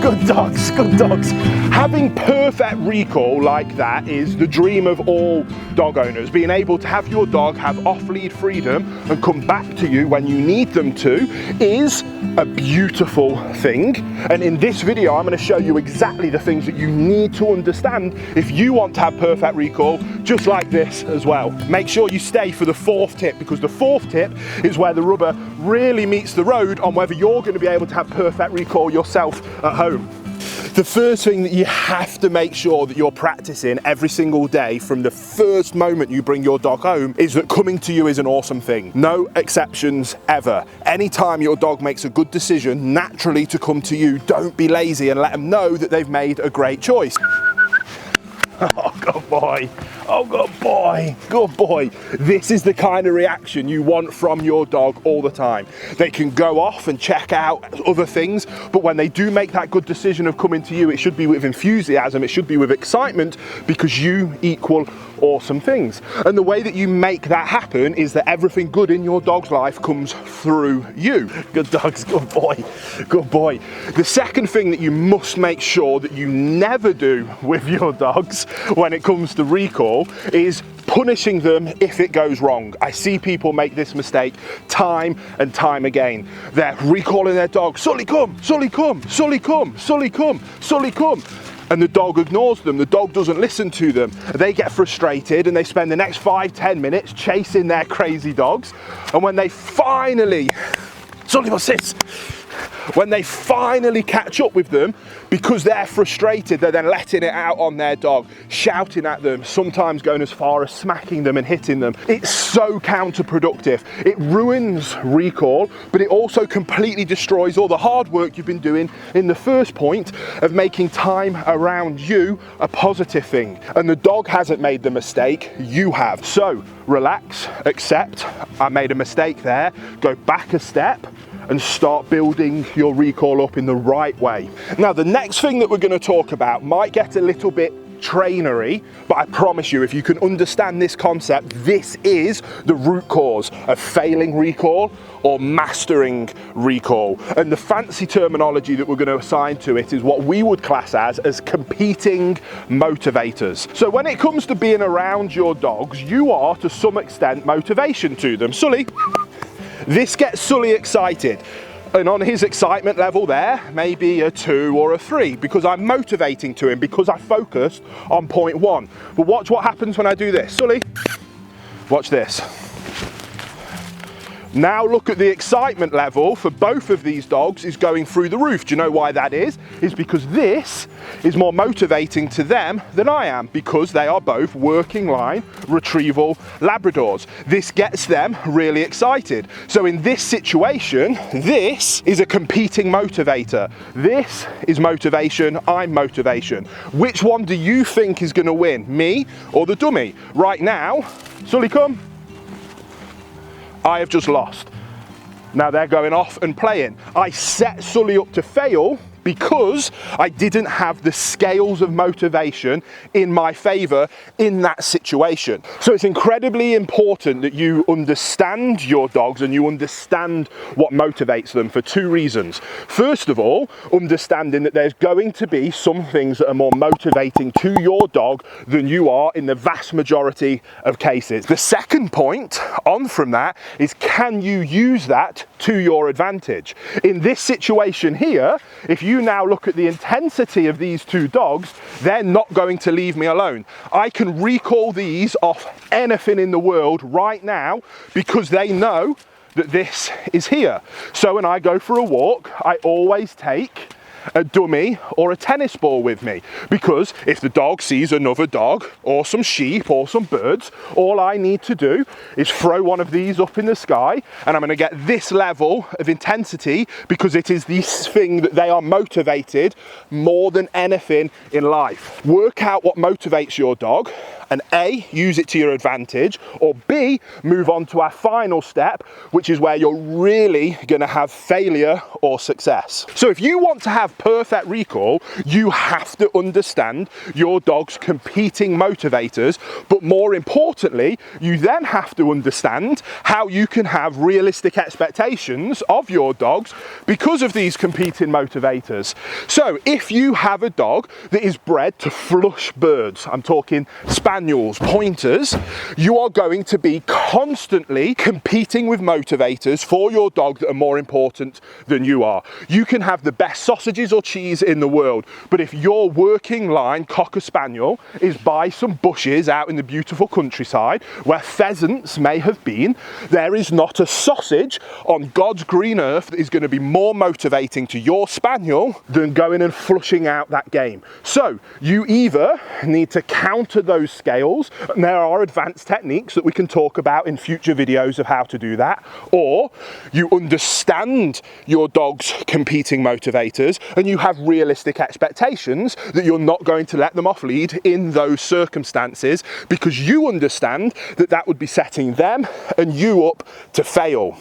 Good dogs, good dogs. Having perfect recall like that is the dream of all dog owners. Being able to have your dog have off-lead freedom and come back to you when you need them to is a beautiful thing. And in this video, I'm going to show you exactly the things that you need to understand if you want to have perfect recall, just like this as well. Make sure you stay for the fourth tip, because the fourth tip is where the rubber really meets the road on whether you're going to be able to have perfect recall yourself at home. The first thing that you have to make sure that you're practicing every single day from the first moment you bring your dog home is that coming to you is an awesome thing. No exceptions ever. Anytime your dog makes a good decision naturally to come to you, don't be lazy and let them know that they've made a great choice. Oh, good boy. Oh, good boy. Good boy. This is the kind of reaction you want from your dog all the time. They can go off and check out other things, but when they do make that good decision of coming to you, it should be with enthusiasm, it should be with excitement, because you equal awesome things. And the way that you make that happen is that everything good in your dog's life comes through you. Good dogs, good boy, good boy. The second thing that you must make sure that you never do with your dogs when it comes to recall is punishing them if it goes wrong. I see people make this mistake time and time again. They're recalling their dog, Sully come, Sully come, Sully come, Sully come, Sully come. And the dog ignores them, the dog doesn't listen to them. They get frustrated and they spend the next 5-10 minutes chasing their crazy dogs. And when they finally, Sully, what's this? When they finally catch up with them, because they're frustrated, they're then letting it out on their dog, shouting at them, sometimes going as far as smacking them and hitting them. It's so counterproductive. It ruins recall, but it also completely destroys all the hard work you've been doing in the first point of making time around you a positive thing. And the dog hasn't made the mistake, you have. So relax, accept, I made a mistake there, go back a step, and start building your recall up in the right way. Now, the next thing that we're going to talk about might get a little bit trainery, but I promise you, if you can understand this concept, this is the root cause of failing recall or mastering recall. And the fancy terminology that we're going to assign to it is what we would class as competing motivators. So when it comes to being around your dogs, you are to some extent motivation to them. Sully, this gets Sully excited, and on his excitement level there, maybe a 2 or a 3, because I'm motivating to him, because I focused on point 1. But watch what happens when I do this. Sully, watch this. Now look at the excitement level for both of these dogs is going through the roof. Do you know why that is? It's because this is more motivating to them than I am, because they are both working line retrieval Labradors. This gets them really excited. So in this situation, this is a competing motivator. This is motivation, I'm motivation. Which one do you think is going to win, me or the dummy? Right now, Sully, come. I have just lost. Now they're going off and playing. I set Sully up to fail because I didn't have the scales of motivation in my favor in that situation. So it's incredibly important that you understand your dogs and you understand what motivates them for 2 reasons. First of all, understanding that there's going to be some things that are more motivating to your dog than you are in the vast majority of cases. The second point on from that is, can you use that to your advantage? In this situation here, if you now look at the intensity of these 2 dogs, they're not going to leave me alone. I can recall these off anything in the world right now because they know that this is here. So when I go for a walk, I always take a dummy or a tennis ball with me, because if the dog sees another dog or some sheep or some birds, all I need to do is throw one of these up in the sky and I'm going to get this level of intensity, because it is this thing that they are motivated more than anything in life. Work out what motivates your dog. and A, use it to your advantage, or B, move on to our final step, which is where you're really going to have failure or success. So if you want to have perfect recall, you have to understand your dog's competing motivators, but more importantly, you then have to understand how you can have realistic expectations of your dogs because of these competing motivators. So if you have a dog that is bred to flush birds, I'm talking spaniels, pointers, you are going to be constantly competing with motivators for your dog that are more important than you are. You can have the best sausages or cheese in the world, but if your working line Cocker Spaniel is by some bushes out in the beautiful countryside where pheasants may have been, there is not a sausage on God's green earth that is going to be more motivating to your spaniel than going and flushing out that game. So you either need to counter those scales, and there are advanced techniques that we can talk about in future videos of how to do that, or you understand your dog's competing motivators and you have realistic expectations that you're not going to let them off lead in those circumstances because you understand that that would be setting them and you up to fail.